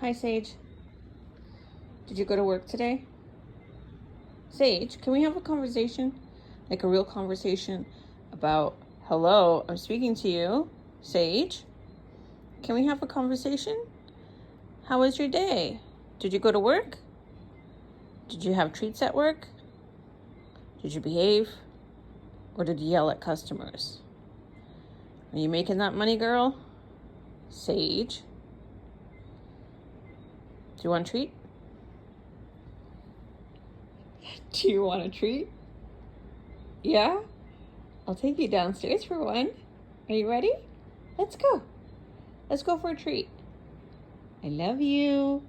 Hi, Sage. Did you go to work today? Sage, can we have a conversation? Like a real conversation about, hello, I'm speaking to you. Sage, can we have a conversation? How was your day? Did you go to work? Did you have treats at work? Did you behave? Or did you yell at customers? Are you making that money, girl? Sage, do you want a treat? Do you want a treat? Yeah? I'll take you downstairs for one. Are you ready? Let's go. Let's go for a treat. I love you.